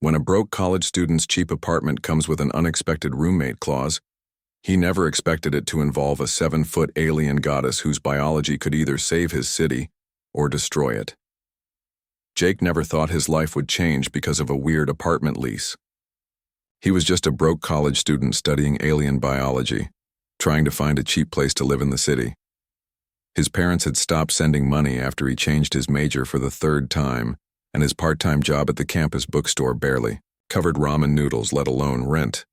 When a broke college student's cheap apartment comes with an unexpected roommate clause, he never expected it to involve a 7-foot alien goddess whose biology could either save his city or destroy it. Jake never thought his life would change because of a weird apartment lease. He was just a broke college student studying alien biology, trying to find a cheap place to live in the city. His parents had stopped sending money after he changed his major for the 3rd time, and his part-time job at the campus bookstore barely covered ramen noodles, let alone rent.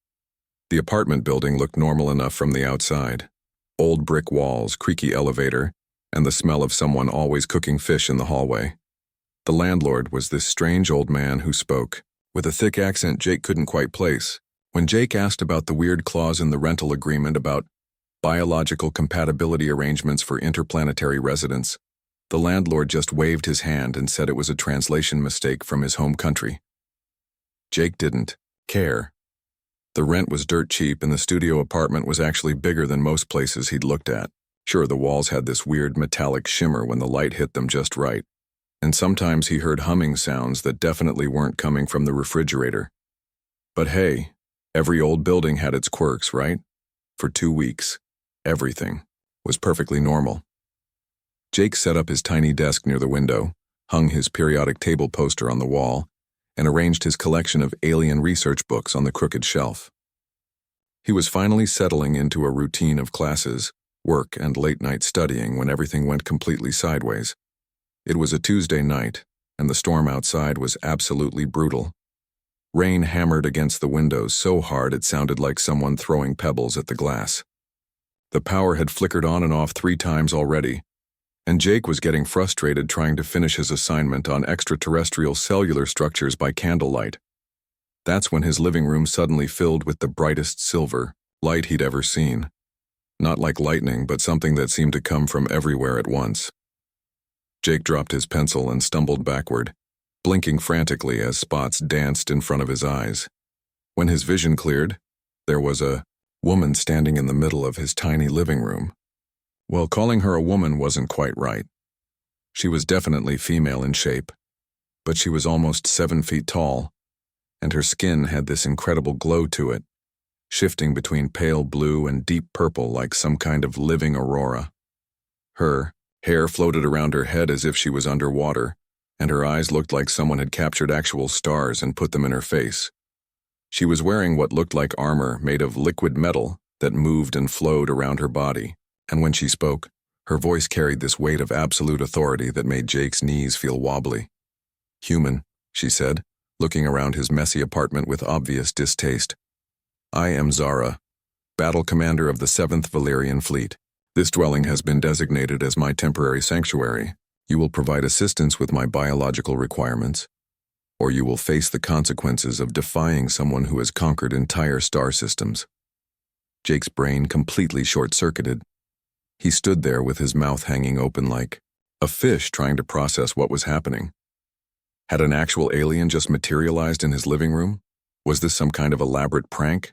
The apartment building looked normal enough from the outside. Old brick walls, creaky elevator, and the smell of someone always cooking fish in the hallway. The landlord was this strange old man who spoke, with a thick accent Jake couldn't quite place. When Jake asked about the weird clause in the rental agreement about biological compatibility arrangements for interplanetary residents, the landlord just waved his hand and said it was a translation mistake from his home country. Jake didn't care. The rent was dirt cheap and the studio apartment was actually bigger than most places he'd looked at. Sure, the walls had this weird metallic shimmer when the light hit them just right, and sometimes he heard humming sounds that definitely weren't coming from the refrigerator. But hey, every old building had its quirks, right? For 2 weeks, everything was perfectly normal. Jake set up his tiny desk near the window, hung his periodic table poster on the wall, and arranged his collection of alien research books on the crooked shelf. He was finally settling into a routine of classes, work, and late-night studying when everything went completely sideways. It was a Tuesday night, and the storm outside was absolutely brutal. Rain hammered against the windows so hard it sounded like someone throwing pebbles at the glass. The power had flickered on and off 3 times already, and Jake was getting frustrated trying to finish his assignment on extraterrestrial cellular structures by candlelight. That's when his living room suddenly filled with the brightest silver light he'd ever seen. Not like lightning, but something that seemed to come from everywhere at once. Jake dropped his pencil and stumbled backward, blinking frantically as spots danced in front of his eyes. When his vision cleared, there was a woman standing in the middle of his tiny living room. Well, calling her a woman wasn't quite right. She was definitely female in shape, but she was almost 7 feet tall, and her skin had this incredible glow to it, shifting between pale blue and deep purple like some kind of living aurora. Her hair floated around her head as if she was underwater, and her eyes looked like someone had captured actual stars and put them in her face. She was wearing what looked like armor made of liquid metal that moved and flowed around her body, and when she spoke, her voice carried this weight of absolute authority that made Jake's knees feel wobbly. "Human," she said, looking around his messy apartment with obvious distaste. "I am Zara, battle commander of the 7th Valerian Fleet. This dwelling has been designated as my temporary sanctuary. You will provide assistance with my biological requirements, or you will face the consequences of defying someone who has conquered entire star systems." Jake's brain completely short-circuited. He stood there with his mouth hanging open like a fish trying to process what was happening. Had an actual alien just materialized in his living room? Was this some kind of elaborate prank?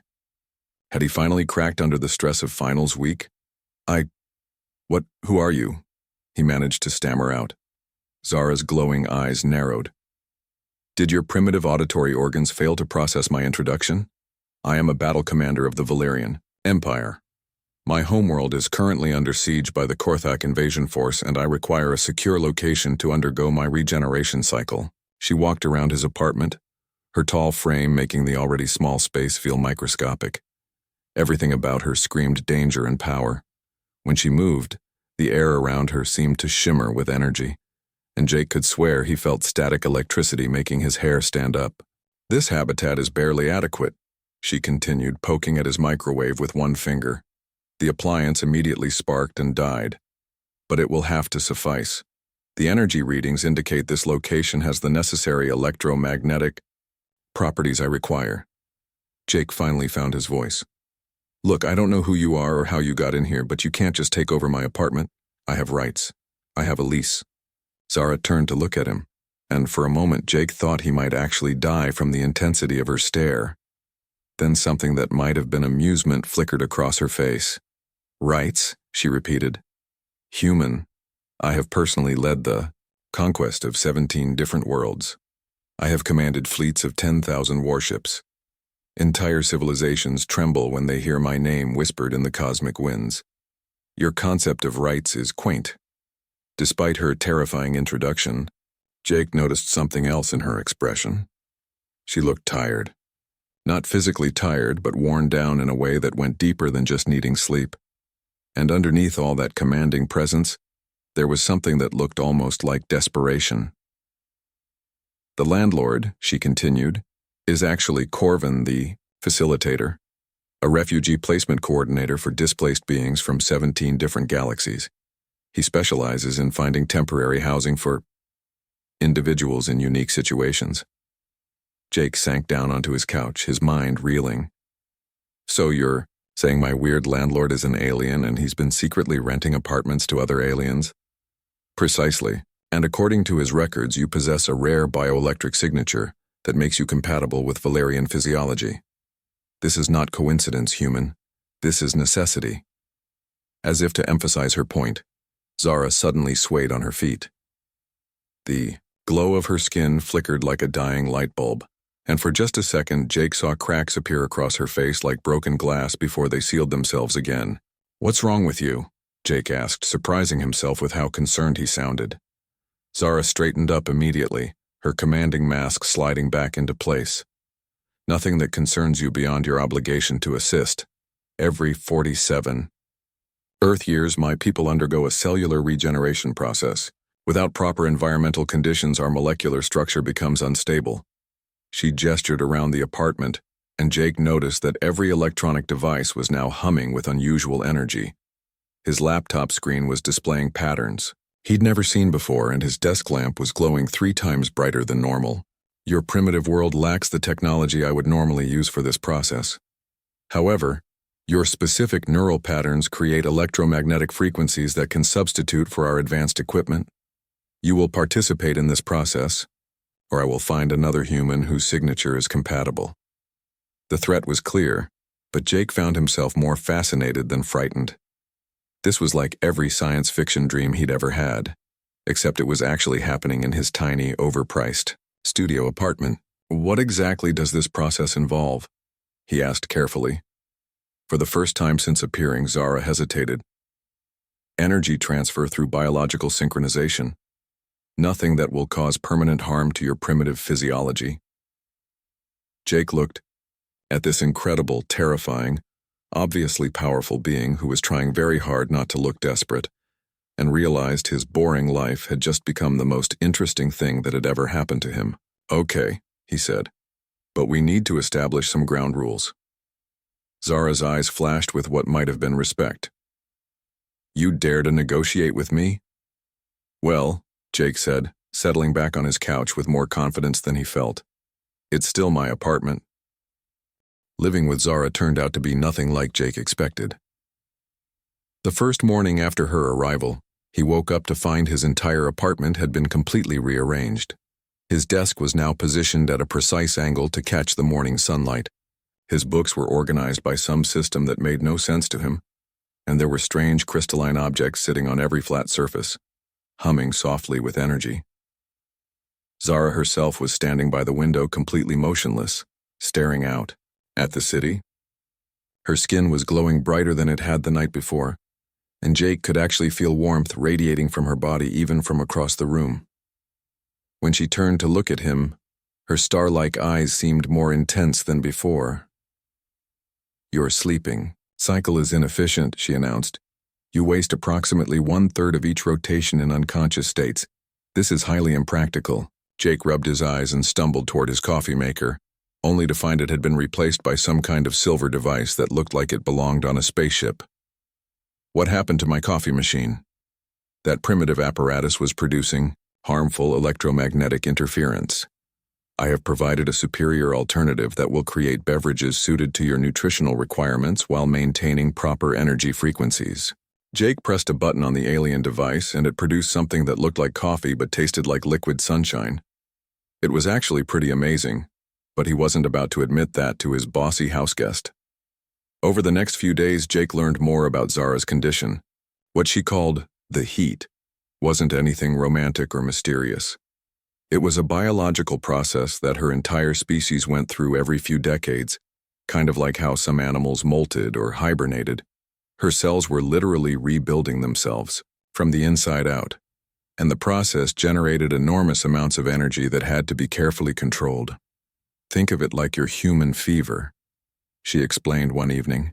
Had he finally cracked under the stress of finals week? Who are you?" he managed to stammer out. Zara's glowing eyes narrowed. "Did your primitive auditory organs fail to process my introduction? I am a battle commander of the Valerian Empire. My homeworld is currently under siege by the Korthak invasion force, and I require a secure location to undergo my regeneration cycle." She walked around his apartment, her tall frame making the already small space feel microscopic. Everything about her screamed danger and power. When she moved, the air around her seemed to shimmer with energy, and Jake could swear he felt static electricity making his hair stand up. "This habitat is barely adequate," she continued, poking at his microwave with one finger. The appliance immediately sparked and died, but it will have to suffice. The energy readings indicate this location has the necessary electromagnetic properties I require. Jake finally found his voice. "Look, I don't know who you are or how you got in here, but you can't just take over my apartment. I have rights. I have a lease." Zara turned to look at him, and for a moment Jake thought he might actually die from the intensity of her stare. Then something that might have been amusement flickered across her face. "Rights?" she repeated. "Human. I have personally led the conquest of 17 different worlds. I have commanded fleets of 10,000 warships. Entire civilizations tremble when they hear my name whispered in the cosmic winds. Your concept of rights is quaint. Despite her terrifying introduction, Jake noticed something else in her expression. She looked tired. Not physically tired, but worn down in a way that went deeper than just needing sleep. And underneath all that commanding presence, there was something that looked almost like desperation. The landlord, she continued, is actually Corvin, the facilitator, a refugee placement coordinator for displaced beings from 17 different galaxies. He specializes in finding temporary housing for individuals in unique situations. Jake sank down onto his couch, his mind reeling. So you're saying my weird landlord is an alien and he's been secretly renting apartments to other aliens? Precisely. And according to his records, you possess a rare bioelectric signature that makes you compatible with Valerian physiology. This is not coincidence, human. This is necessity. As if to emphasize her point, Zara suddenly swayed on her feet. The glow of her skin flickered like a dying light bulb, and for just a second, Jake saw cracks appear across her face like broken glass before they sealed themselves again. "What's wrong with you?" Jake asked, surprising himself with how concerned he sounded. Zara straightened up immediately, her commanding mask sliding back into place. "Nothing that concerns you beyond your obligation to assist. Every 47 Earth years, my people undergo a cellular regeneration process. Without proper environmental conditions, our molecular structure becomes unstable." She gestured around the apartment, and Jake noticed that every electronic device was now humming with unusual energy. His laptop screen was displaying patterns he'd never seen before, and his desk lamp was glowing 3 times brighter than normal. "Your primitive world lacks the technology I would normally use for this process. However, your specific neural patterns create electromagnetic frequencies that can substitute for our advanced equipment. You will participate in this process, or I will find another human whose signature is compatible." The threat was clear, but Jake found himself more fascinated than frightened. This was like every science fiction dream he'd ever had, except it was actually happening in his tiny, overpriced studio apartment. "What exactly does this process involve?" he asked carefully. For the first time since appearing, Zara hesitated. "Energy transfer through biological synchronization. Nothing that will cause permanent harm to your primitive physiology." Jake looked at this incredible, terrifying, obviously powerful being who was trying very hard not to look desperate, and realized his boring life had just become the most interesting thing that had ever happened to him. "Okay," he said, "but we need to establish some ground rules." Zara's eyes flashed with what might have been respect. "You dare to negotiate with me?" "Well," Jake said, settling back on his couch with more confidence than he felt, "it's still my apartment." Living with Zara turned out to be nothing like Jake expected. The first morning after her arrival, he woke up to find his entire apartment had been completely rearranged. His desk was now positioned at a precise angle to catch the morning sunlight. His books were organized by some system that made no sense to him, and there were strange crystalline objects sitting on every flat surface, humming softly with energy. Zara herself was standing by the window completely motionless, staring out at the city. Her skin was glowing brighter than it had the night before, and Jake could actually feel warmth radiating from her body even from across the room. When she turned to look at him, her star-like eyes seemed more intense than before. "You're sleeping. Cycle is inefficient," she announced. "You waste approximately 1/3 of each rotation in unconscious states. This is highly impractical." Jake rubbed his eyes and stumbled toward his coffee maker, only to find it had been replaced by some kind of silver device that looked like it belonged on a spaceship. "What happened to my coffee machine?" That primitive apparatus was producing harmful electromagnetic interference. "I have provided a superior alternative that will create beverages suited to your nutritional requirements while maintaining proper energy frequencies." Jake pressed a button on the alien device, and it produced something that looked like coffee but tasted like liquid sunshine. It was actually pretty amazing, but he wasn't about to admit that to his bossy houseguest. Over the next few days, Jake learned more about Zara's condition. What she called the heat wasn't anything romantic or mysterious. It was a biological process that her entire species went through every few decades, kind of like how some animals molted or hibernated. Her cells were literally rebuilding themselves, from the inside out, and the process generated enormous amounts of energy that had to be carefully controlled. Think of it like your human fever, she explained one evening,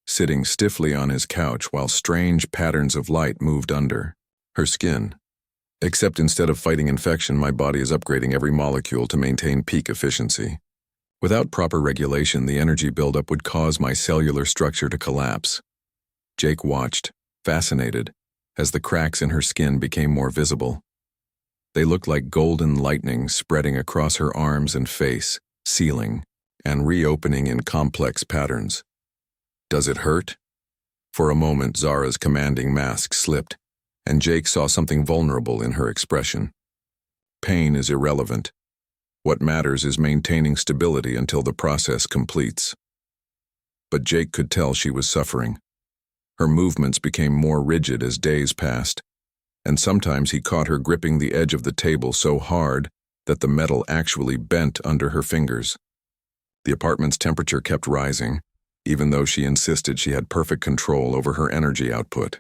sitting stiffly on his couch while strange patterns of light moved under her skin. Except instead of fighting infection, my body is upgrading every molecule to maintain peak efficiency. Without proper regulation, the energy buildup would cause my cellular structure to collapse. Jake watched, fascinated, as the cracks in her skin became more visible. They looked like golden lightning spreading across her arms and face, sealing, and reopening in complex patterns. Does it hurt? For a moment, Zara's commanding mask slipped, and Jake saw something vulnerable in her expression. Pain is irrelevant. What matters is maintaining stability until the process completes. But Jake could tell she was suffering. Her movements became more rigid as days passed, and sometimes he caught her gripping the edge of the table so hard that the metal actually bent under her fingers. The apartment's temperature kept rising, even though she insisted she had perfect control over her energy output.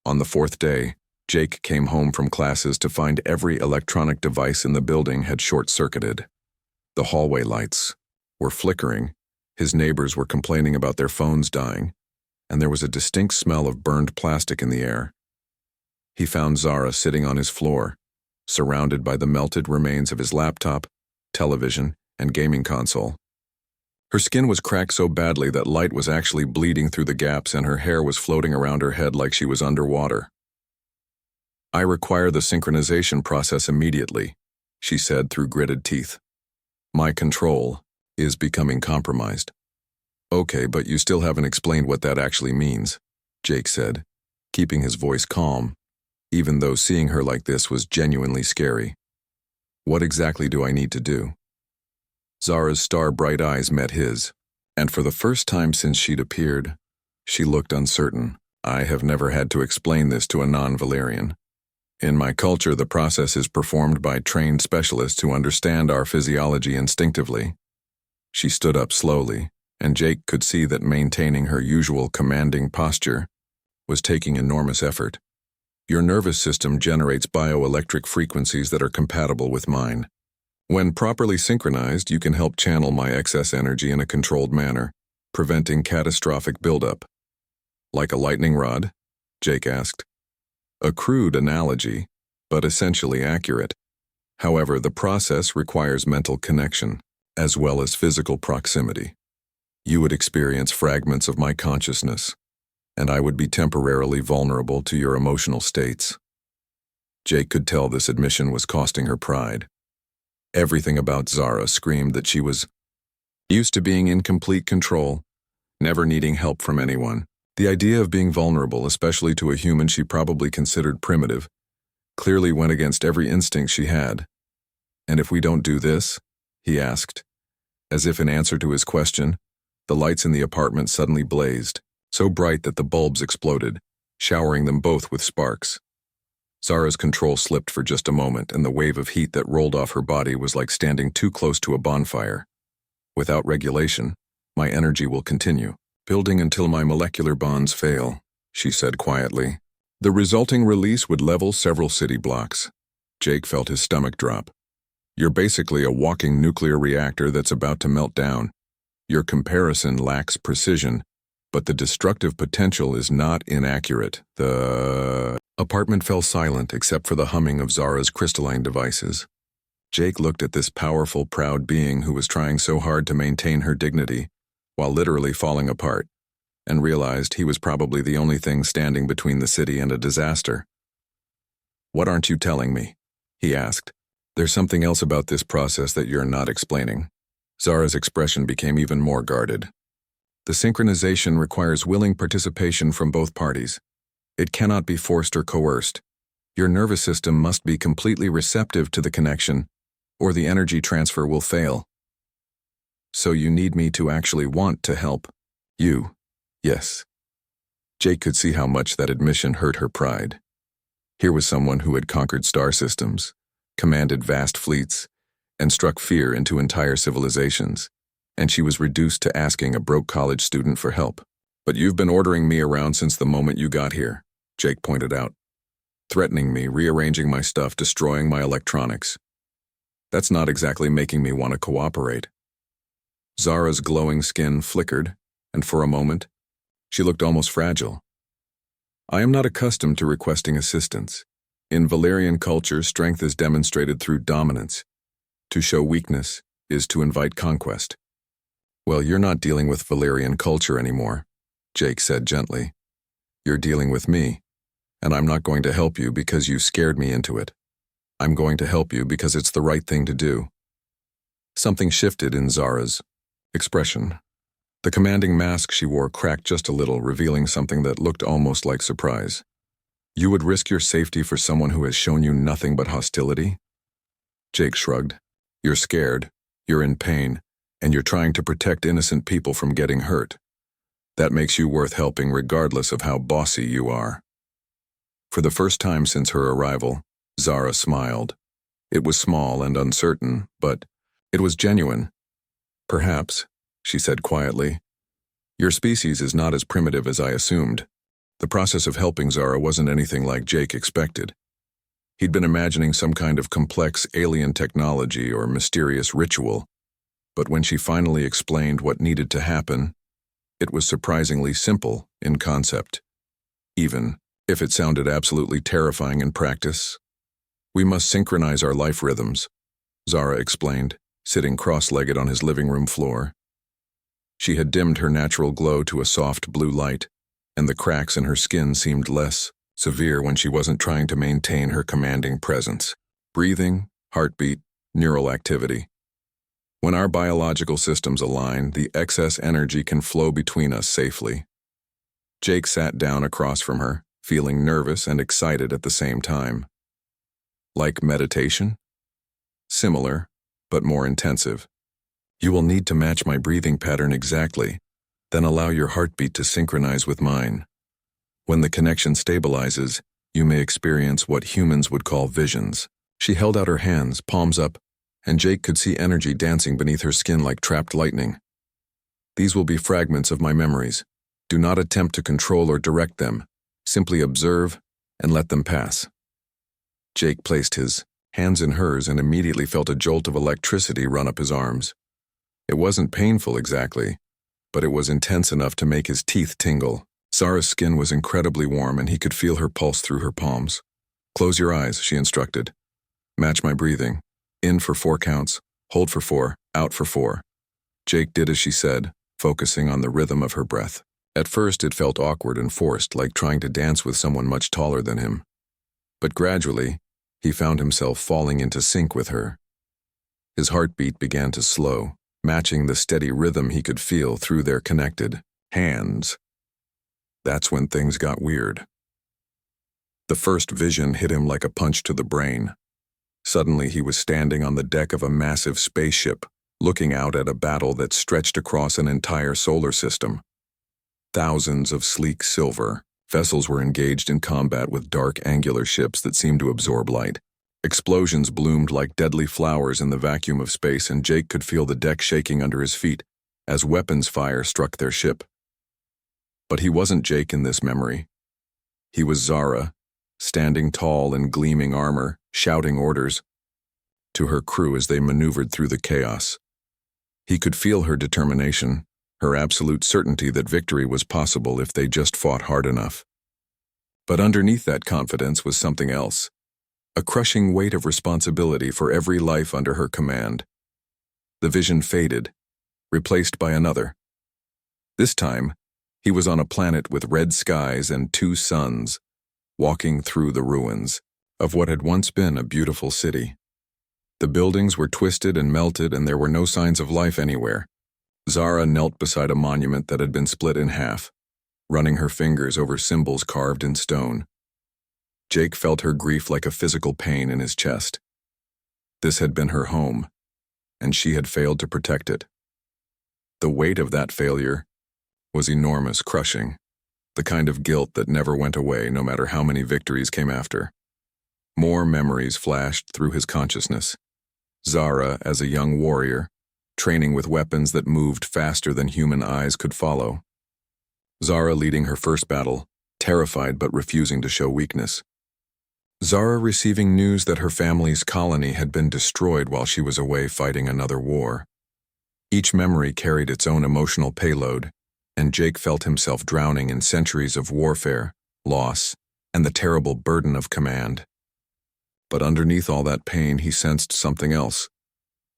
On the fourth day, Jake came home from classes to find every electronic device in the building had short-circuited. The hallway lights were flickering, his neighbors were complaining about their phones dying, and there was a distinct smell of burned plastic in the air. He found Zara sitting on his floor, surrounded by the melted remains of his laptop, television, and gaming console. Her skin was cracked so badly that light was actually bleeding through the gaps, and her hair was floating around her head like she was underwater. "I require the synchronization process immediately," she said through gritted teeth. "My control is becoming compromised." "Okay, but you still haven't explained what that actually means," Jake said, keeping his voice calm, even though seeing her like this was genuinely scary. "What exactly do I need to do?" Zara's star-bright eyes met his, and for the first time since she'd appeared, she looked uncertain. "I have never had to explain this to a non-Valyrian. In my culture, the process is performed by trained specialists who understand our physiology instinctively." She stood up slowly, and Jake could see that maintaining her usual commanding posture was taking enormous effort. "Your nervous system generates bioelectric frequencies that are compatible with mine. When properly synchronized, you can help channel my excess energy in a controlled manner, preventing catastrophic buildup." "Like a lightning rod?" Jake asked. A crude analogy, but essentially accurate. However, the process requires mental connection, as well as physical proximity. You would experience fragments of my consciousness, and I would be temporarily vulnerable to your emotional states. Jake could tell this admission was costing her pride. Everything about Zara screamed that she was used to being in complete control, never needing help from anyone. The idea of being vulnerable, especially to a human she probably considered primitive, clearly went against every instinct she had. "And if we don't do this?" he asked. As if in answer to his question, the lights in the apartment suddenly blazed, so bright that the bulbs exploded, showering them both with sparks. Zara's control slipped for just a moment, and the wave of heat that rolled off her body was like standing too close to a bonfire. "Without regulation, my energy will continue, building until my molecular bonds fail," she said quietly. "The resulting release would level several city blocks." Jake felt his stomach drop. "You're basically a walking nuclear reactor that's about to melt down. Your comparison lacks precision, but the destructive potential is not inaccurate." The apartment fell silent except for the humming of Zara's crystalline devices. Jake looked at this powerful, proud being who was trying so hard to maintain her dignity while literally falling apart, and realized he was probably the only thing standing between the city and a disaster. "What aren't you telling me?" he asked. "There's something else about this process that you're not explaining." Zara's expression became even more guarded. "The synchronization requires willing participation from both parties. It cannot be forced or coerced. Your nervous system must be completely receptive to the connection, or the energy transfer will fail." "So you need me to actually want to help?" "You, yes." Jake could see how much that admission hurt her pride. Here was someone who had conquered star systems, commanded vast fleets, and struck fear into entire civilizations, and she was reduced to asking a broke college student for help. "But you've been ordering me around since the moment you got here," Jake pointed out. "Threatening me, rearranging my stuff, destroying my electronics. That's not exactly making me want to cooperate." Zara's glowing skin flickered, and for a moment, she looked almost fragile. "I am not accustomed to requesting assistance. In Valerian culture, strength is demonstrated through dominance. To show weakness is to invite conquest." "Well, you're not dealing with Valerian culture anymore," Jake said gently. "You're dealing with me, and I'm not going to help you because you scared me into it. I'm going to help you because it's the right thing to do." Something shifted in Zara's expression. The commanding mask she wore cracked just a little, revealing something that looked almost like surprise. "You would risk your safety for someone who has shown you nothing but hostility?" Jake shrugged. "You're scared, you're in pain, and you're trying to protect innocent people from getting hurt. That makes you worth helping regardless of how bossy you are." For the first time since her arrival, Zara smiled. It was small and uncertain, but it was genuine. "Perhaps," she said quietly, "your species is not as primitive as I assumed." The process of helping Zara wasn't anything like Jake expected. He'd been imagining some kind of complex alien technology or mysterious ritual, but when she finally explained what needed to happen, it was surprisingly simple in concept, even if it sounded absolutely terrifying in practice. "We must synchronize our life rhythms," Zara explained, sitting cross-legged on his living room floor. She had dimmed her natural glow to a soft blue light, and the cracks in her skin seemed less severe when she wasn't trying to maintain her commanding presence. Breathing, heartbeat, neural activity. When our biological systems align, the excess energy can flow between us safely. Jake sat down across from her, feeling nervous and excited at the same time. "Like meditation?" "Similar, but more intensive. You will need to match my breathing pattern exactly, then allow your heartbeat to synchronize with mine. When the connection stabilizes, you may experience what humans would call visions." She held out her hands, palms up, and Jake could see energy dancing beneath her skin like trapped lightning. "These will be fragments of my memories. Do not attempt to control or direct them. Simply observe and let them pass." Jake placed his hands in hers and immediately felt a jolt of electricity run up his arms. It wasn't painful exactly, but it was intense enough to make his teeth tingle. Zara's skin was incredibly warm and he could feel her pulse through her palms. "Close your eyes," she instructed. "Match my breathing. In for 4 counts, hold for 4, out for 4. Jake did as she said, focusing on the rhythm of her breath. At first it felt awkward and forced, like trying to dance with someone much taller than him. But gradually, he found himself falling into sync with her. His heartbeat began to slow, matching the steady rhythm he could feel through their connected hands. That's when things got weird. The first vision hit him like a punch to the brain. Suddenly he was standing on the deck of a massive spaceship, looking out at a battle that stretched across an entire solar system. Thousands of sleek silver vessels were engaged in combat with dark angular ships that seemed to absorb light. Explosions bloomed like deadly flowers in the vacuum of space, and Jake could feel the deck shaking under his feet as weapons fire struck their ship. But he wasn't Jake in this memory. He was Zara, standing tall in gleaming armor, shouting orders to her crew as they maneuvered through the chaos. He could feel her determination, her absolute certainty that victory was possible if they just fought hard enough. But underneath that confidence was something else, a crushing weight of responsibility for every life under her command. The vision faded, replaced by another. This time, he was on a planet with red skies and 2 suns, walking through the ruins of what had once been a beautiful city. The buildings were twisted and melted, and there were no signs of life anywhere. Zara knelt beside a monument that had been split in half, running her fingers over symbols carved in stone. Jake felt her grief like a physical pain in his chest. This had been her home, and she had failed to protect it. The weight of that failure was enormous, crushing, the kind of guilt that never went away no matter how many victories came after. More memories flashed through his consciousness. Zara as a young warrior, training with weapons that moved faster than human eyes could follow. Zara leading her first battle, terrified but refusing to show weakness. Zara receiving news that her family's colony had been destroyed while she was away fighting another war. Each memory carried its own emotional payload, and Jake felt himself drowning in centuries of warfare, loss, and the terrible burden of command. But underneath all that pain, he sensed something else.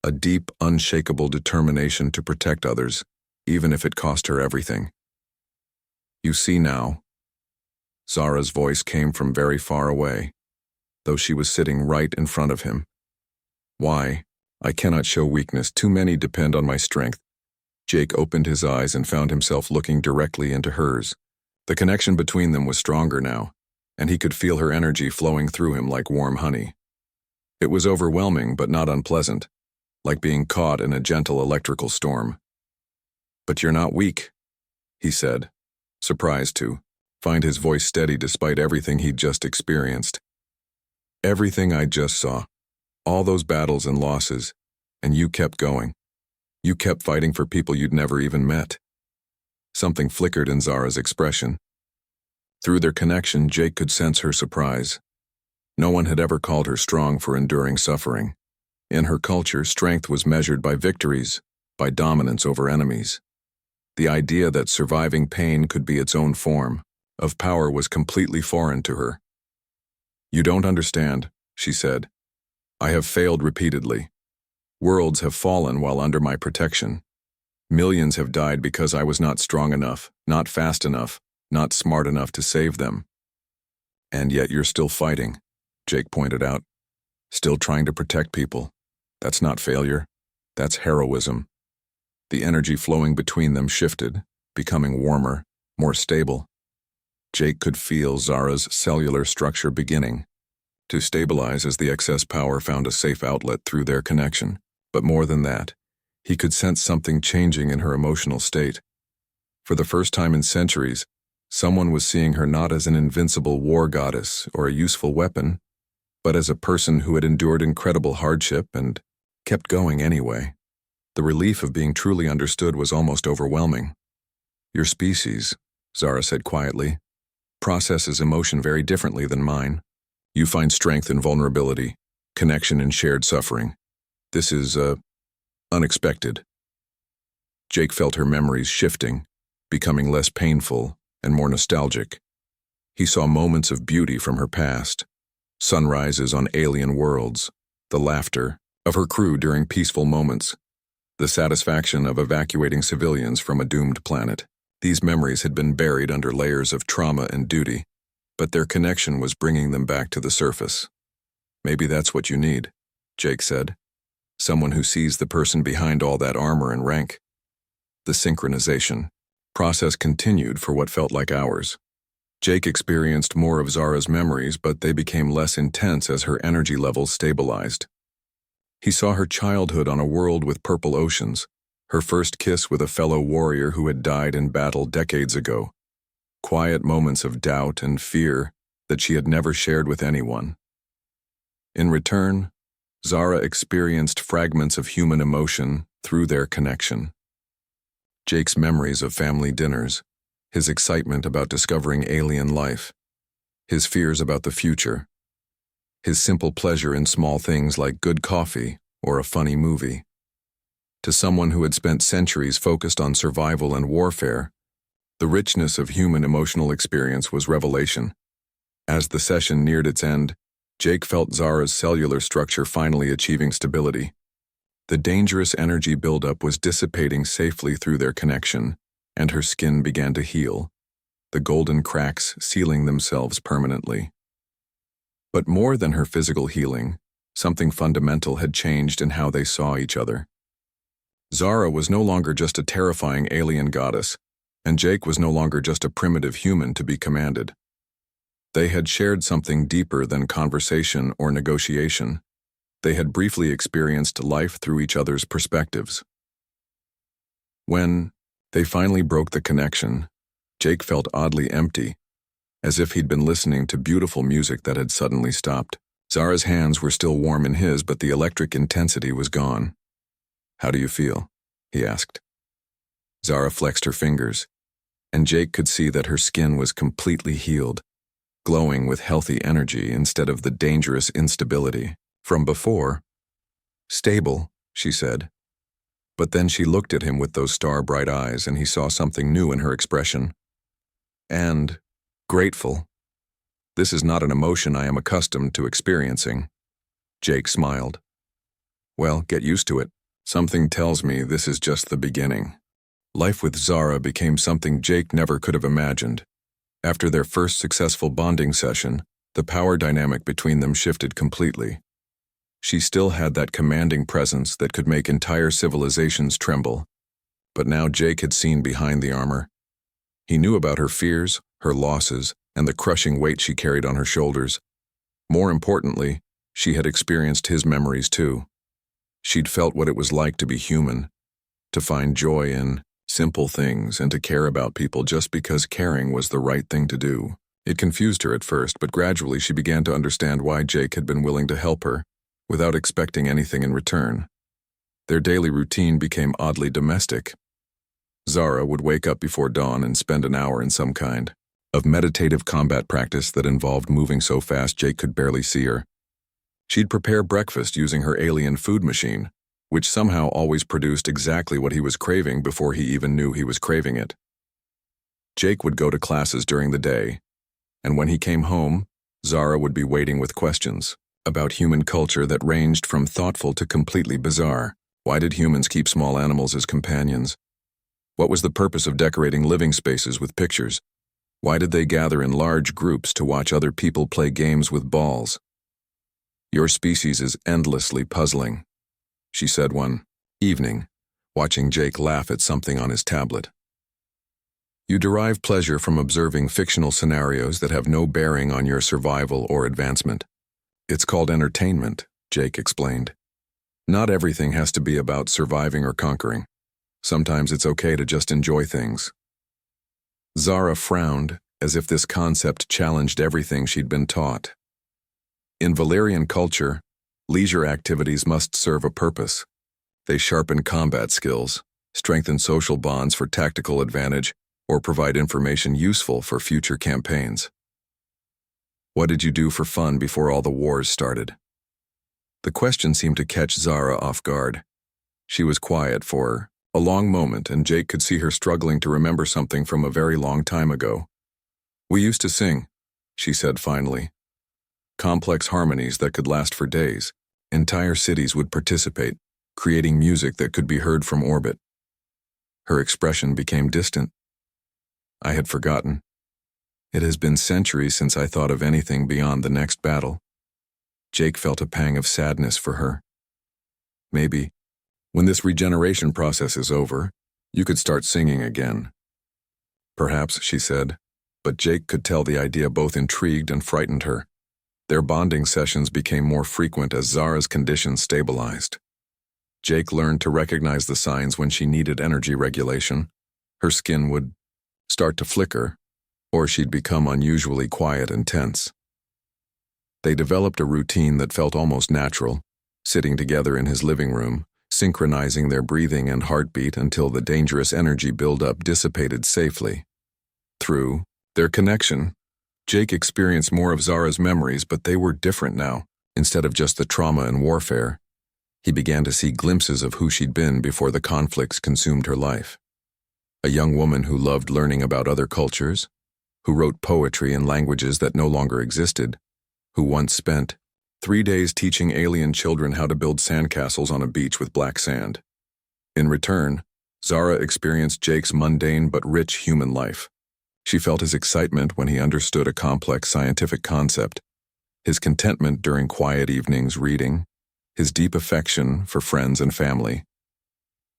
A deep, unshakable determination to protect others, even if it cost her everything. "You see now." Zara's voice came from very far away, though she was sitting right in front of him. "Why? I cannot show weakness. Too many depend on my strength." Jake opened his eyes and found himself looking directly into hers. The connection between them was stronger now, and he could feel her energy flowing through him like warm honey. It was overwhelming but not unpleasant, like being caught in a gentle electrical storm. "But you're not weak," he said, surprised to find his voice steady despite everything he'd just experienced. "Everything I just saw, all those battles and losses, and you kept going. You kept fighting for people you'd never even met." Something flickered in Zara's expression. Through their connection, Jake could sense her surprise. No one had ever called her strong for enduring suffering. In her culture, strength was measured by victories, by dominance over enemies. The idea that surviving pain could be its own form of power was completely foreign to her. "You don't understand," she said. "I have failed repeatedly. Worlds have fallen while under my protection. Millions have died because I was not strong enough, not fast enough, not smart enough to save them." "And yet you're still fighting," Jake pointed out. "Still trying to protect people. That's not failure. That's heroism." The energy flowing between them shifted, becoming warmer, more stable. Jake could feel Zara's cellular structure beginning to stabilize as the excess power found a safe outlet through their connection. But more than that, he could sense something changing in her emotional state. For the first time in centuries, someone was seeing her not as an invincible war goddess or a useful weapon, but as a person who had endured incredible hardship and kept going anyway. The relief of being truly understood was almost overwhelming. "Your species," Zara said quietly, "processes emotion very differently than mine. You find strength in vulnerability, connection in shared suffering. This is, unexpected." Jake felt her memories shifting, becoming less painful and more nostalgic. He saw moments of beauty from her past, sunrises on alien worlds, the laughter of her crew during peaceful moments, the satisfaction of evacuating civilians from a doomed planet. These memories had been buried under layers of trauma and duty, but their connection was bringing them back to the surface. "Maybe that's what you need," Jake said. "Someone who sees the person behind all that armor and rank." The synchronization process continued for what felt like hours. Jake experienced more of Zara's memories, but they became less intense as her energy levels stabilized. He saw her childhood on a world with purple oceans, her first kiss with a fellow warrior who had died in battle decades ago, quiet moments of doubt and fear that she had never shared with anyone. In return, Zara experienced fragments of human emotion through their connection. Jake's memories of family dinners, his excitement about discovering alien life, his fears about the future, his simple pleasure in small things like good coffee or a funny movie. To someone who had spent centuries focused on survival and warfare, the richness of human emotional experience was revelation. As the session neared its end, Jake felt Zara's cellular structure finally achieving stability. The dangerous energy buildup was dissipating safely through their connection, and her skin began to heal, the golden cracks sealing themselves permanently. But more than her physical healing, something fundamental had changed in how they saw each other. Zara was no longer just a terrifying alien goddess, and Jake was no longer just a primitive human to be commanded. They had shared something deeper than conversation or negotiation. They had briefly experienced life through each other's perspectives. When they finally broke the connection, Jake felt oddly empty, as if he'd been listening to beautiful music that had suddenly stopped. Zara's hands were still warm in his, but the electric intensity was gone. "How do you feel?" he asked. Zara flexed her fingers, and Jake could see that her skin was completely healed, glowing with healthy energy instead of the dangerous instability from before. "Stable," she said. But then she looked at him with those star-bright eyes, and he saw something new in her expression. "And grateful. This is not an emotion I am accustomed to experiencing." Jake smiled. "Well, get used to it. Something tells me this is just the beginning." Life with Zara became something Jake never could have imagined. After their first successful bonding session, the power dynamic between them shifted completely. She still had that commanding presence that could make entire civilizations tremble. But now Jake had seen behind the armor. He knew about her fears, her losses, and the crushing weight she carried on her shoulders. More importantly, she had experienced his memories too. She'd felt what it was like to be human, to find joy in simple things and to care about people just because caring was the right thing to do. It confused her at first, but gradually she began to understand why Jake had been willing to help her, without expecting anything in return. Their daily routine became oddly domestic. Zara would wake up before dawn and spend an hour in some kind of meditative combat practice that involved moving so fast Jake could barely see her. She'd prepare breakfast using her alien food machine, which somehow always produced exactly what he was craving before he even knew he was craving it. Jake would go to classes during the day, and when he came home, Zara would be waiting with questions about human culture that ranged from thoughtful to completely bizarre. Why did humans keep small animals as companions? What was the purpose of decorating living spaces with pictures? Why did they gather in large groups to watch other people play games with balls? "Your species is endlessly puzzling," she said one evening, watching Jake laugh at something on his tablet. "You derive pleasure from observing fictional scenarios that have no bearing on your survival or advancement. It's called entertainment," Jake explained. "Not everything has to be about surviving or conquering. Sometimes it's okay to just enjoy things." Zara frowned, as if this concept challenged everything she'd been taught. In Valyrian culture, leisure activities must serve a purpose. They sharpen combat skills, strengthen social bonds for tactical advantage, or provide information useful for future campaigns. "What did you do for fun before all the wars started?" The question seemed to catch Zara off guard. She was quiet for a long moment, and Jake could see her struggling to remember something from a very long time ago. "We used to sing," she said finally. "Complex harmonies that could last for days. Entire cities would participate, creating music that could be heard from orbit." Her expression became distant. "I had forgotten. It has been centuries since I thought of anything beyond the next battle." Jake felt a pang of sadness for her. "Maybe, when this regeneration process is over, you could start singing again." "Perhaps," she said, but Jake could tell the idea both intrigued and frightened her. Their bonding sessions became more frequent as Zara's condition stabilized. Jake learned to recognize the signs when she needed energy regulation. Her skin would start to flicker, or she'd become unusually quiet and tense. They developed a routine that felt almost natural, sitting together in his living room, synchronizing their breathing and heartbeat until the dangerous energy buildup dissipated safely. Through their connection, Jake experienced more of Zara's memories, but they were different now. Instead of just the trauma and warfare, he began to see glimpses of who she'd been before the conflicts consumed her life. A young woman who loved learning about other cultures, who wrote poetry in languages that no longer existed, who once spent 3 days teaching alien children how to build sandcastles on a beach with black sand. In return, Zara experienced Jake's mundane but rich human life. She felt his excitement when he understood a complex scientific concept, his contentment during quiet evenings reading, his deep affection for friends and family.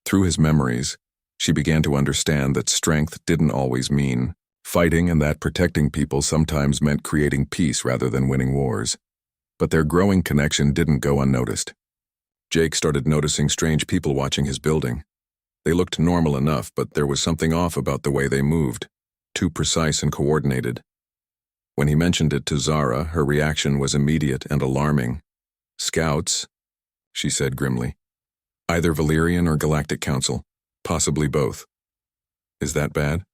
Through his memories, she began to understand that strength didn't always mean fighting and that protecting people sometimes meant creating peace rather than winning wars. But their growing connection didn't go unnoticed. Jake started noticing strange people watching his building. They looked normal enough, but there was something off about the way they moved, too precise and coordinated. When he mentioned it to Zara, her reaction was immediate and alarming. "Scouts," she said grimly. "Either Valyrian or Galactic Council, possibly both." "Is that bad?"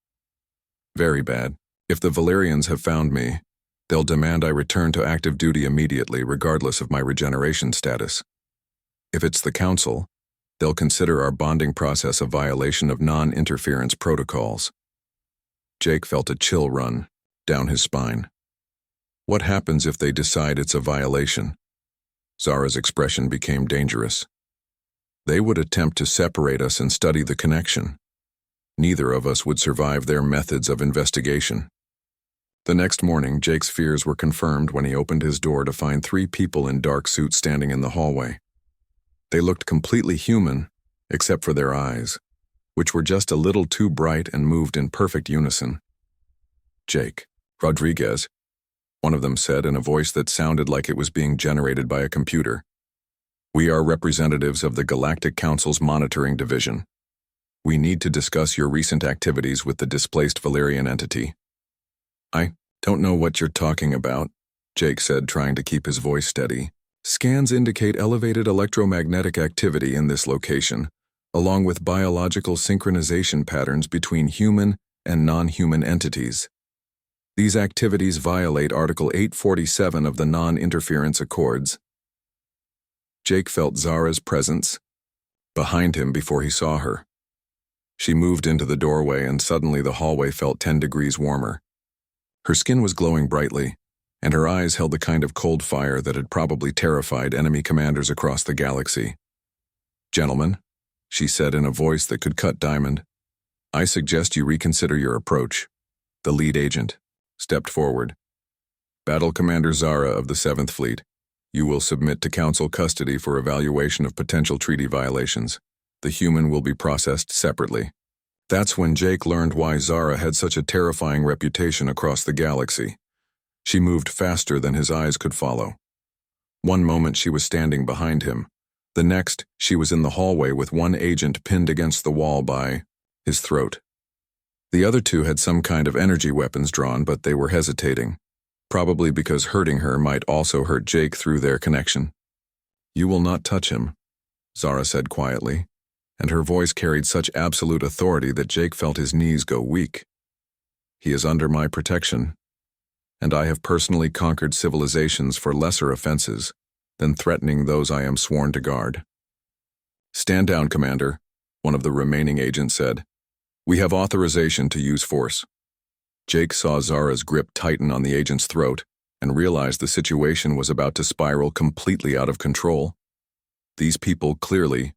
"Very bad. If the Valyrians have found me, they'll demand I return to active duty immediately, regardless of my regeneration status. If it's the Council, they'll consider our bonding process a violation of non-interference protocols." Jake felt a chill run down his spine. What happens if they decide it's a violation? Zara's expression became dangerous. They would attempt to separate us and study the connection. Neither of us would survive their methods of investigation. The next morning, Jake's fears were confirmed when he opened his door to find 3 people in dark suits standing in the hallway. They looked completely human, except for their eyes, which were just a little too bright and moved in perfect unison. "Jake Rodriguez," one of them said in a voice that sounded like it was being generated by a computer. "We are representatives of the Galactic Council's Monitoring Division. We need to discuss your recent activities with the displaced Valyrian entity." "I don't know what you're talking about," Jake said, trying to keep his voice steady. "Scans indicate elevated electromagnetic activity in this location, along with biological synchronization patterns between human and non-human entities. These activities violate Article 847 of the Non-Interference Accords." Jake felt Zara's presence behind him before he saw her. She moved into the doorway, and suddenly the hallway felt 10 degrees warmer. Her skin was glowing brightly, and her eyes held the kind of cold fire that had probably terrified enemy commanders across the galaxy. "Gentlemen," she said in a voice that could cut diamond, "I suggest you reconsider your approach." The lead agent stepped forward. "Battle Commander Zara of the 7th Fleet, you will submit to Council custody for evaluation of potential treaty violations. The human will be processed separately." That's when Jake learned why Zara had such a terrifying reputation across the galaxy. She moved faster than his eyes could follow. One moment she was standing behind him. The next, she was in the hallway with one agent pinned against the wall by his throat. The other 2 had some kind of energy weapons drawn, but they were hesitating, probably because hurting her might also hurt Jake through their connection. "You will not touch him," Zara said quietly, and her voice carried such absolute authority that Jake felt his knees go weak. "He is under my protection, and I have personally conquered civilizations for lesser offenses than threatening those I am sworn to guard." "Stand down, Commander," one of the remaining agents said. "We have authorization to use force." Jake saw Zara's grip tighten on the agent's throat and realized the situation was about to spiral completely out of control. These people clearly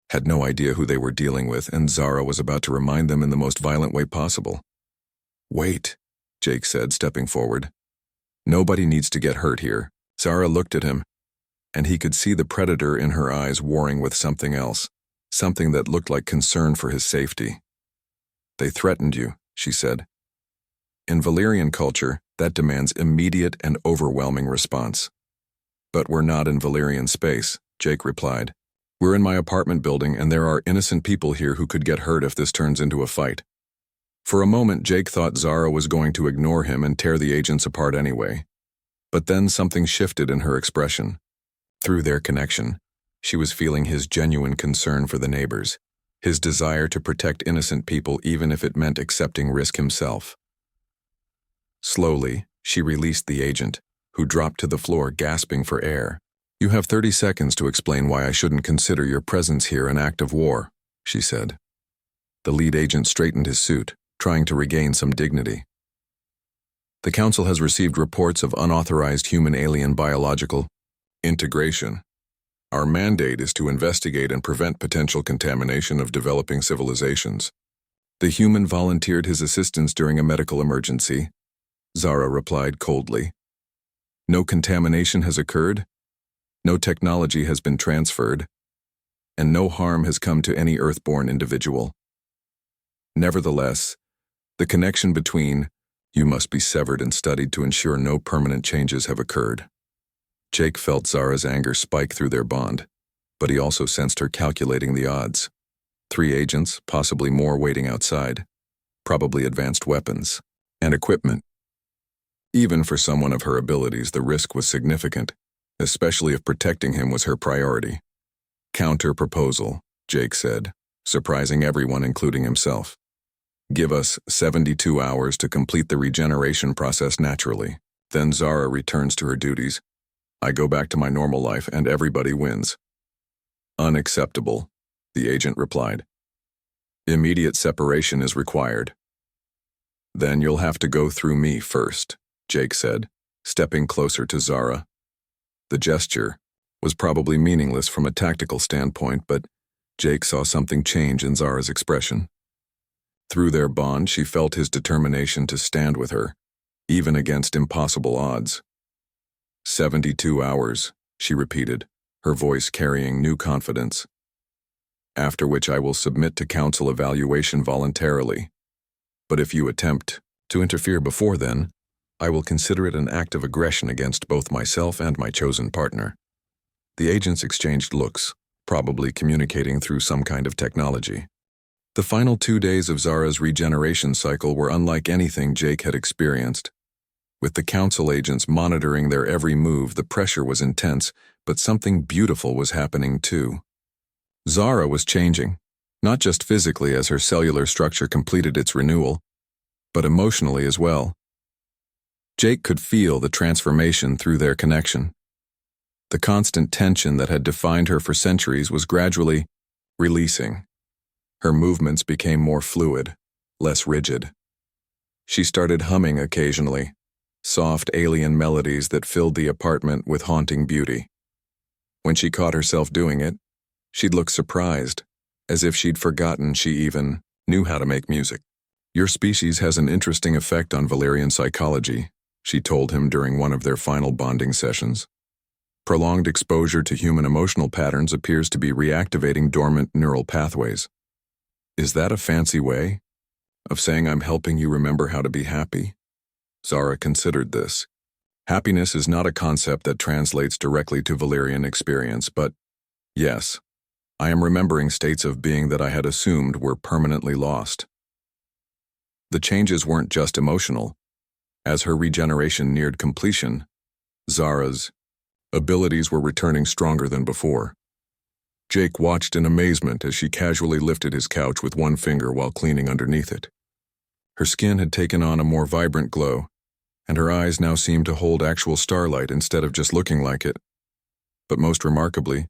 had no idea who they were dealing with, and Zara was about to remind them in the most violent way possible. "Wait," Jake said, stepping forward. "Nobody needs to get hurt here." Zara looked at him, and he could see the predator in her eyes warring with something else, something that looked like concern for his safety. "They threatened you," she said. "In Valyrian culture, that demands immediate and overwhelming response." "But we're not in Valyrian space," Jake replied. "We're in my apartment building, and there are innocent people here who could get hurt if this turns into a fight." For a moment, Jake thought Zara was going to ignore him and tear the agents apart anyway. But then something shifted in her expression. Through their connection, she was feeling his genuine concern for the neighbors, his desire to protect innocent people even if it meant accepting risk himself. Slowly, she released the agent, who dropped to the floor gasping for air. "You have 30 seconds to explain why I shouldn't consider your presence here an act of war," she said. The lead agent straightened his suit, trying to regain some dignity. "The Council has received reports of unauthorized human-alien biological integration. Our mandate is to investigate and prevent potential contamination of developing civilizations. The human volunteered his assistance during a medical emergency," Zara replied coldly. "No contamination has occurred, no technology has been transferred, and no harm has come to any Earthborn individual. Nevertheless, the connection between you must be severed and studied to ensure no permanent changes have occurred." Jake felt Zara's anger spike through their bond, but he also sensed her calculating the odds. 3 agents, possibly more, waiting outside, probably advanced weapons and equipment. Even for someone of her abilities, the risk was significant, especially if protecting him was her priority. Counter-proposal, Jake said, surprising everyone including himself. Give us 72 hours to complete the regeneration process naturally. Then Zara returns to her duties. I go back to my normal life and everybody wins. Unacceptable, the agent replied. Immediate separation is required. Then you'll have to go through me first, Jake said, stepping closer to Zara. The gesture was probably meaningless from a tactical standpoint, but Jake saw something change in Zara's expression. Through their bond, she felt his determination to stand with her, even against impossible odds. 72 hours, she repeated, her voice carrying new confidence. After which I will submit to council evaluation voluntarily. But if you attempt to interfere before then, I will consider it an act of aggression against both myself and my chosen partner. The agents exchanged looks, probably communicating through some kind of technology. The final 2 days of Zara's regeneration cycle were unlike anything Jake had experienced. With the council agents monitoring their every move, the pressure was intense, but something beautiful was happening too. Zara was changing, not just physically as her cellular structure completed its renewal, but emotionally as well. Jake could feel the transformation through their connection. The constant tension that had defined her for centuries was gradually releasing. Her movements became more fluid, less rigid. She started humming occasionally, soft alien melodies that filled the apartment with haunting beauty. When she caught herself doing it, she'd look surprised, as if she'd forgotten she even knew how to make music. Your species has an interesting effect on Valerian psychology, she told him during one of their final bonding sessions. Prolonged exposure to human emotional patterns appears to be reactivating dormant neural pathways. Is that a fancy way of saying I'm helping you remember how to be happy? Zara considered this. Happiness is not a concept that translates directly to Valerian experience, but yes, I am remembering states of being that I had assumed were permanently lost. The changes weren't just emotional. As her regeneration neared completion, Zara's abilities were returning stronger than before. Jake watched in amazement as she casually lifted his couch with one finger while cleaning underneath it. Her skin had taken on a more vibrant glow, and her eyes now seemed to hold actual starlight instead of just looking like it. But most remarkably,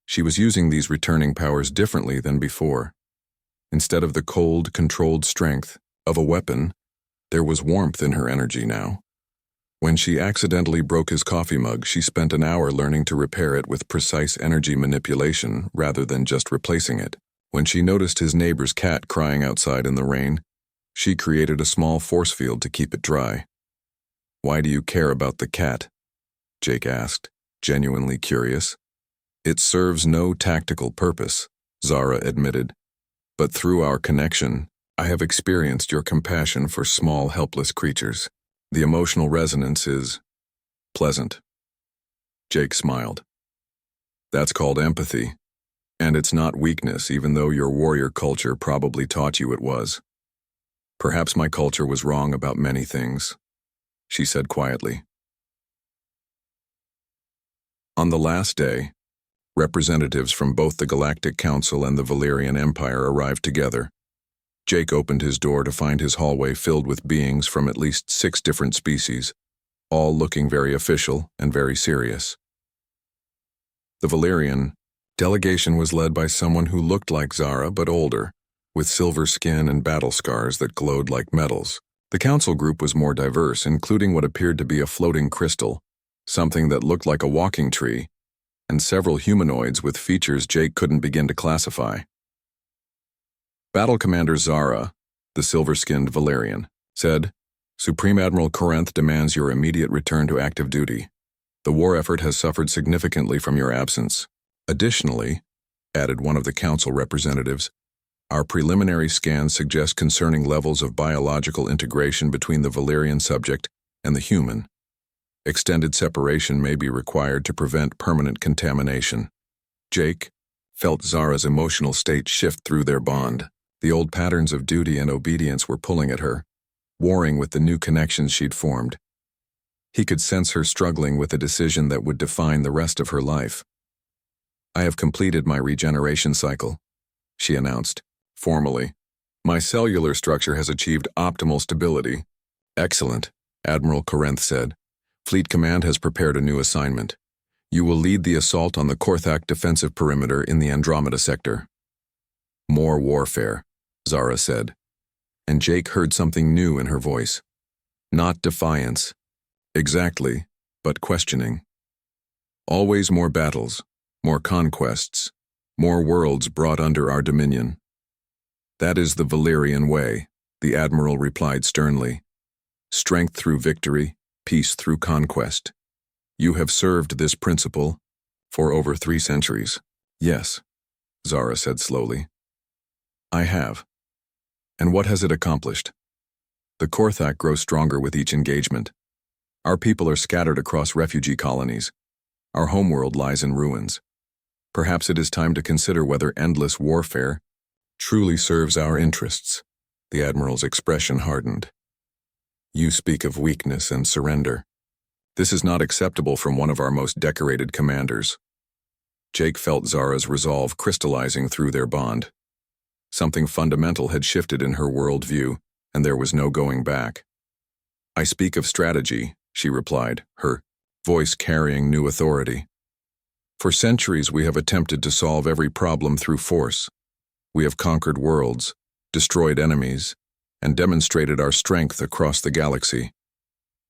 she was using these returning powers differently than before. Instead of the cold, controlled strength of a weapon, there was warmth in her energy now. When she accidentally broke his coffee mug, she spent an hour learning to repair it with precise energy manipulation rather than just replacing it. When she noticed his neighbor's cat crying outside in the rain, she created a small force field to keep it dry. Why do you care about the cat? Jake asked, genuinely curious. It serves no tactical purpose, Zara admitted. But through our connection, I have experienced your compassion for small, helpless creatures. The emotional resonance is pleasant. Jake smiled. That's called empathy. And it's not weakness, even though your warrior culture probably taught you it was. Perhaps my culture was wrong about many things, she said quietly. On the last day, representatives from both the Galactic Council and the Valerian Empire arrived together. Jake opened his door to find his hallway filled with beings from at least 6 different species, all looking very official and very serious. The Valerian delegation was led by someone who looked like Zara but older, with silver skin and battle scars that glowed like metals. The council group was more diverse, including what appeared to be a floating crystal, something that looked like a walking tree, and several humanoids with features Jake couldn't begin to classify. Battle Commander Zara, the silver-skinned Valerian, said, Supreme Admiral Corinth demands your immediate return to active duty. The war effort has suffered significantly from your absence. Additionally, added one of the council representatives, our preliminary scans suggest concerning levels of biological integration between the Valerian subject and the human. Extended separation may be required to prevent permanent contamination. Jake felt Zara's emotional state shift through their bond. The old patterns of duty and obedience were pulling at her, warring with the new connections she'd formed. He could sense her struggling with a decision that would define the rest of her life. "I have completed my regeneration cycle," she announced, formally. "My cellular structure has achieved optimal stability." "Excellent," Admiral Corinth said. "Fleet Command has prepared a new assignment. You will lead the assault on the Korthak defensive perimeter in the Andromeda sector." "More warfare," Zara said, and Jake heard something new in her voice. Not defiance. Exactly, but questioning. "Always more battles, more conquests, more worlds brought under our dominion." "That is the Valyrian way," the Admiral replied sternly. "Strength through victory, peace through conquest. You have served this principle for over 3 centuries. "Yes," Zara said slowly. "I have." "And what has it accomplished?" "The Korthak grow stronger with each engagement. Our people are scattered across refugee colonies. Our homeworld lies in ruins. Perhaps it is time to consider whether endless warfare truly serves our interests." The Admiral's expression hardened. "You speak of weakness and surrender. This is not acceptable from one of our most decorated commanders." Jake felt Zara's resolve crystallizing through their bond. Something fundamental had shifted in her worldview, and there was no going back. "I speak of strategy," she replied, her voice carrying new authority. "For centuries we have attempted to solve every problem through force. We have conquered worlds, destroyed enemies, and demonstrated our strength across the galaxy.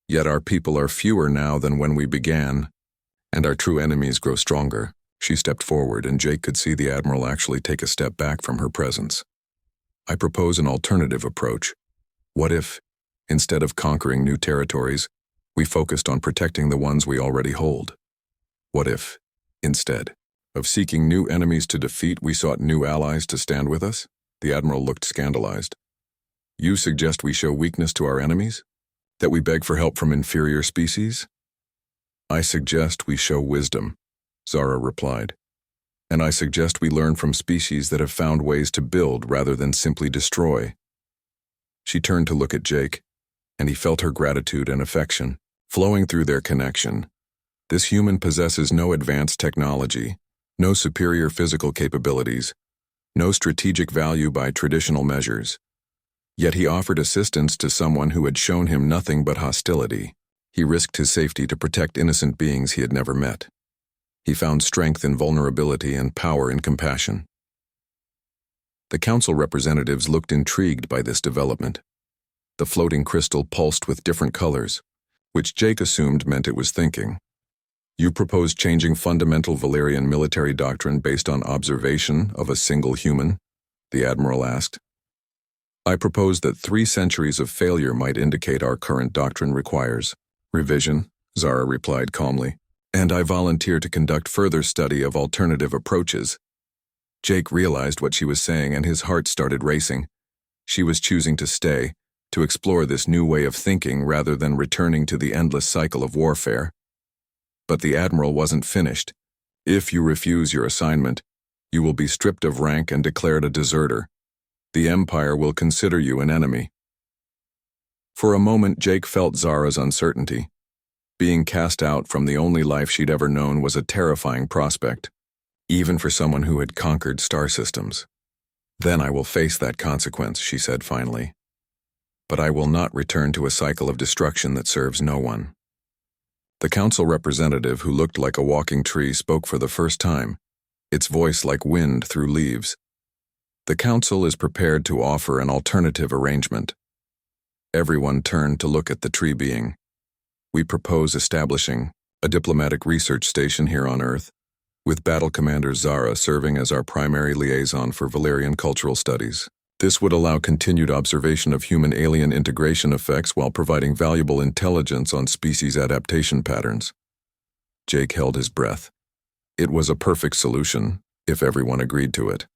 Yet our people are fewer now than when we began, and our true enemies grow stronger." She stepped forward, and Jake could see the Admiral actually take a step back from her presence. "I propose an alternative approach. What if, instead of conquering new territories, we focused on protecting the ones we already hold? What if, instead of seeking new enemies to defeat, we sought new allies to stand with us?" The Admiral looked scandalized. "You suggest we show weakness to our enemies? That we beg for help from inferior species?" "I suggest we show wisdom," Zara replied. "And I suggest we learn from species that have found ways to build rather than simply destroy." She turned to look at Jake, and he felt her gratitude and affection flowing through their connection. This human possesses no advanced technology, no superior physical capabilities, no strategic value by traditional measures. Yet he offered assistance to someone who had shown him nothing but hostility. He risked his safety to protect innocent beings he had never met. He found strength in vulnerability and power in compassion. The council representatives looked intrigued by this development. The floating crystal pulsed with different colors, which Jake assumed meant it was thinking. "You propose changing fundamental Valyrian military doctrine based on observation of a single human?" the Admiral asked. "I propose that 3 centuries of failure might indicate our current doctrine requires revision," Zara replied calmly. "And I volunteer to conduct further study of alternative approaches." Jake realized what she was saying, and his heart started racing. She was choosing to stay, to explore this new way of thinking rather than returning to the endless cycle of warfare. But the Admiral wasn't finished. "If you refuse your assignment, you will be stripped of rank and declared a deserter. The Empire will consider you an enemy." For a moment, Jake felt Zara's uncertainty. Being cast out from the only life she'd ever known was a terrifying prospect, even for someone who had conquered star systems. "Then I will face that consequence," she said finally. "But I will not return to a cycle of destruction that serves no one." The council representative, who looked like a walking tree, spoke for the first time, its voice like wind through leaves. "The council is prepared to offer an alternative arrangement." Everyone turned to look at the tree being. "We propose establishing a diplomatic research station here on Earth, with Battle Commander Zara serving as our primary liaison for Valyrian cultural studies. This would allow continued observation of human-alien integration effects while providing valuable intelligence on species adaptation patterns." Jake held his breath. It was a perfect solution, if everyone agreed to it.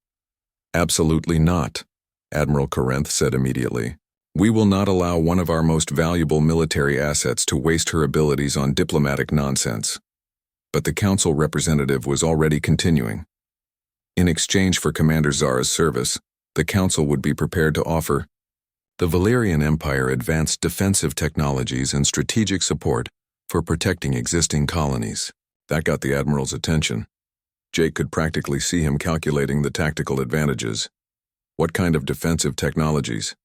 "Absolutely not," Admiral Corinth said immediately. "We will not allow one of our most valuable military assets to waste her abilities on diplomatic nonsense." But the council representative was already continuing. "In exchange for Commander Zara's service, the council would be prepared to offer the Valyrian Empire advanced defensive technologies and strategic support For protecting existing colonies. That got the Admiral's attention. Jake could practically see him calculating the tactical advantages. What kind of defensive technologies?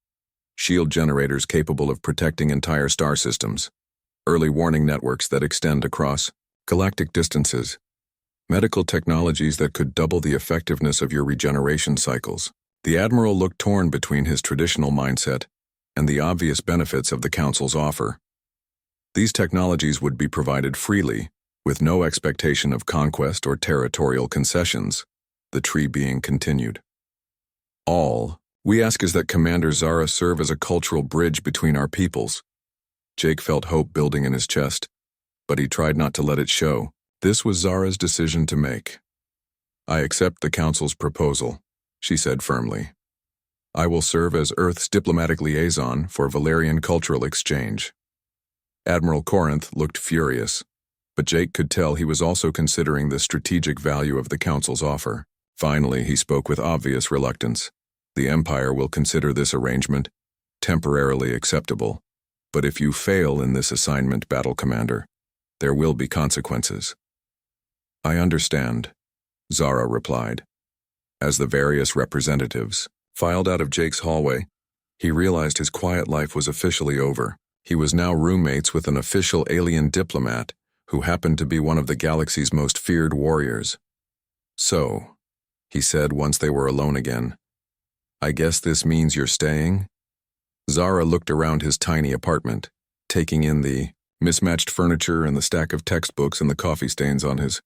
Shield generators capable of protecting entire star systems. Early warning networks that extend across galactic distances. Medical technologies that could double the effectiveness of your regeneration cycles. The Admiral looked torn between his traditional mindset and the obvious benefits of the Council's offer. These technologies would be provided freely, with no expectation of conquest or territorial concessions, the tree being continued. All we ask is that Commander Zara serve as a cultural bridge between our peoples. Jake felt hope building in his chest, but he tried not to let it show. This was Zara's decision to make. I accept the Council's proposal, she said firmly. I will serve as Earth's diplomatic liaison for Valerian cultural exchange. Admiral Corinth looked furious, but Jake could tell he was also considering the strategic value of the Council's offer. Finally, he spoke with obvious reluctance. The Empire will consider this arrangement temporarily acceptable, but if you fail in this assignment, Battle Commander, there will be consequences. I understand, Zara replied. As the various representatives filed out of Jake's hallway, he realized his quiet life was officially over. He was now roommates with an official alien diplomat who happened to be one of the galaxy's most feared warriors. So, he said once they were alone again, I guess this means you're staying? Zara looked around his tiny apartment, taking in the mismatched furniture and the stack of textbooks and the coffee stains on his